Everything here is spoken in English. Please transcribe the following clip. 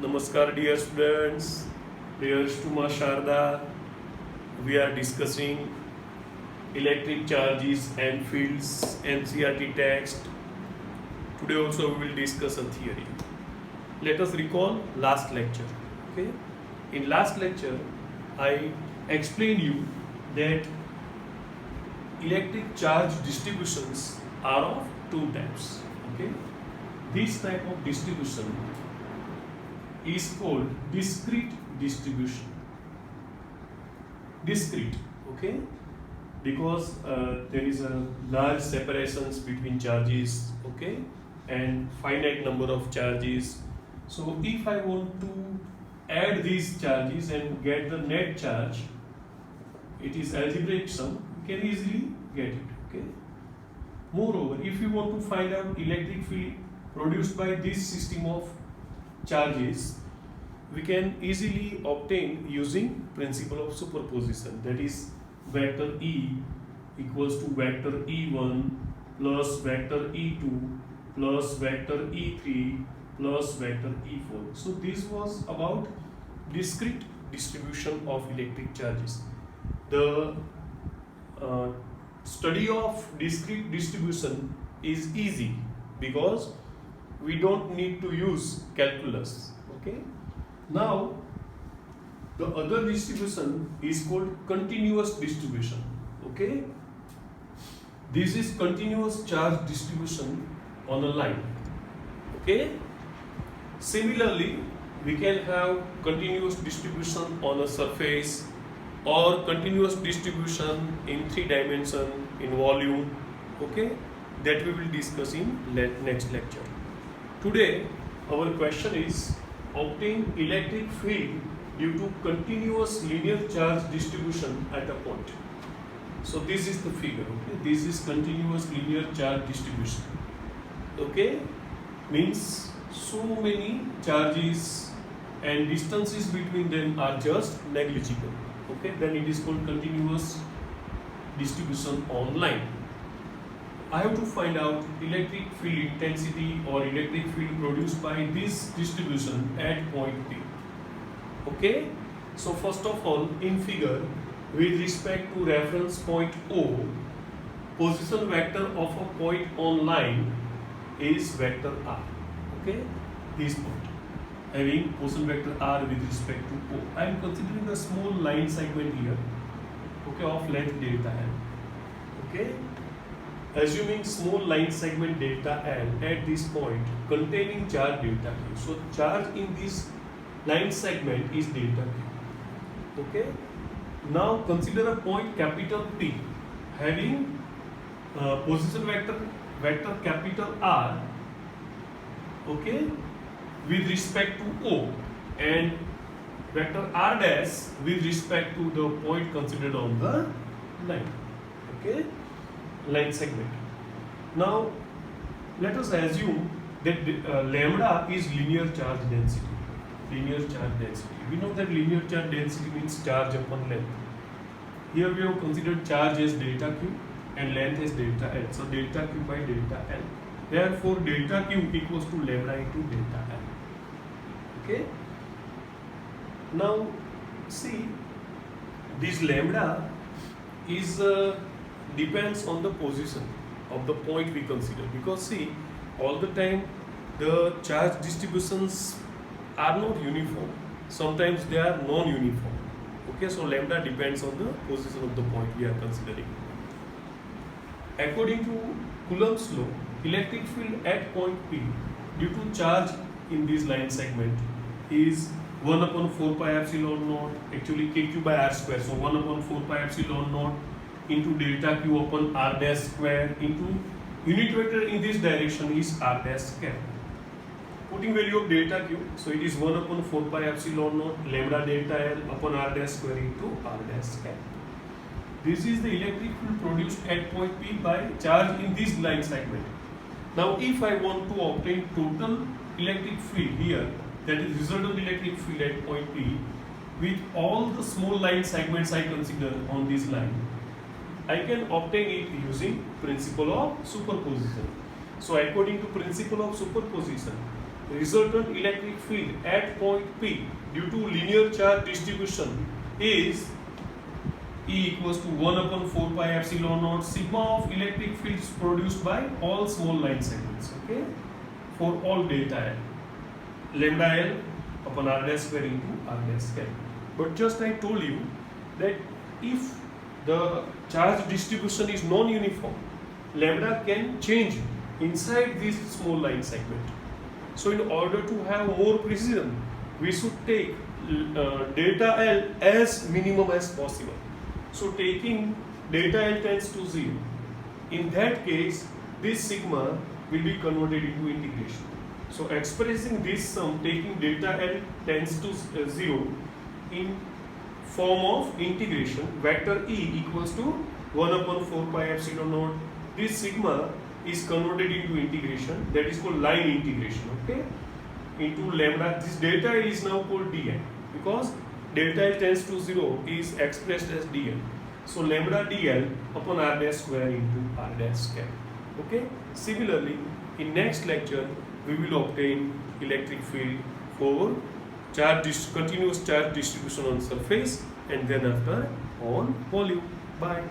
Namaskar dear students, dear Stuma Sharda. We are discussing electric charges and fields NCERT text. Today also we will discuss a theory. Let us recall last lecture. Okay? In last lecture I explained you that electric charge distributions are of two types. Okay? This type of distribution is called discrete distribution. Discrete, okay? Because there is a large separations between charges, okay, and finite number of charges. So if I want to add these charges and get the net charge, it is algebraic sum. You can easily get it, okay? Moreover, if you want to find out electric field produced by this system of charges, we can easily obtain using principle of superposition. That is, vector E equals to vector E1 plus vector E2 plus vector E3 plus vector E4. So this was about discrete distribution of electric charges. The study of discrete distribution is easy because we don't need to use calculus. Okay. Now the other distribution is called continuous distribution. Okay. This is continuous charge distribution on a line. Okay. Similarly, we can have continuous distribution on a surface or continuous distribution in 3 dimension in volume. Okay. That we will discuss in next lecture. Today, our question is obtain electric field due to continuous linear charge distribution at a point. So this is the figure. Okay, this is continuous linear charge distribution. Okay, means so many charges and distances between them are just negligible. Okay, then it is called continuous distribution on line. I have to find out electric field intensity or electric field produced by this distribution at point P. Okay, so first of all, in figure, with respect to reference point O, position vector of a point on line is vector R. Okay, this point having position vector R with respect to O. I am considering a small line segment here. Okay, of length delta L. Okay. Assuming small line segment delta L at this point containing charge delta Q. So charge in this line segment is delta Q. Okay. Now consider a point capital P having position vector capital R. Okay, with respect to O and vector R dash with respect to the point considered on the line. Okay. Line segment. Now let us assume that lambda is linear charge density. Linear charge density. We know that linear charge density means charge upon length. Here we have considered charge as delta Q and length as delta L. So delta Q by delta L. Therefore delta Q equals to lambda into delta L. Okay. Now see, this lambda is depends on the position of the point we consider, because see, all the time the charge distributions are not uniform. Sometimes they are non-uniform. Okay, so lambda depends on the position of the point we are considering. According to Coulomb's law, electric field at point P due to charge in this line segment is 1 upon 4 pi epsilon naught, actually kq by r square. So 1 upon 4 pi epsilon naught into delta Q upon R dash square into unit vector in this direction is R dash square. Putting value of delta Q, so it is 1 upon 4 pi epsilon naught lambda delta L upon R dash square into R dash square. This is the electric field produced at point P by charge in this line segment. Now if I want to obtain total electric field here, that is resultant electric field at point P with all the small line segments I consider on this line, I can obtain it using principle of superposition. So according to principle of superposition, resultant electric field at point P due to linear charge distribution is E equals to 1 upon 4 pi epsilon naught sigma of electric fields produced by all small line segments, okay, for all delta L, lambda L upon R dash square into R dash L. But just I told you that if the charge distribution is non-uniform, lambda can change inside this small line segment. So in order to have more precision, we should take delta L as minimum as possible. So taking delta L tends to 0. In that case, this sigma will be converted into integration. So expressing this sum taking delta L tends to 0 in form of integration, vector E equals to 1 upon 4 pi epsilon naught. This sigma is converted into integration, that is called line integration, okay, into lambda. This delta L is now called dn because delta L tends to 0 is expressed as dl. So lambda dl upon r dash square into r dash square. Okay. Similarly, in next lecture we will obtain electric field for continuous charge distribution on surface and then after on volume. Bye.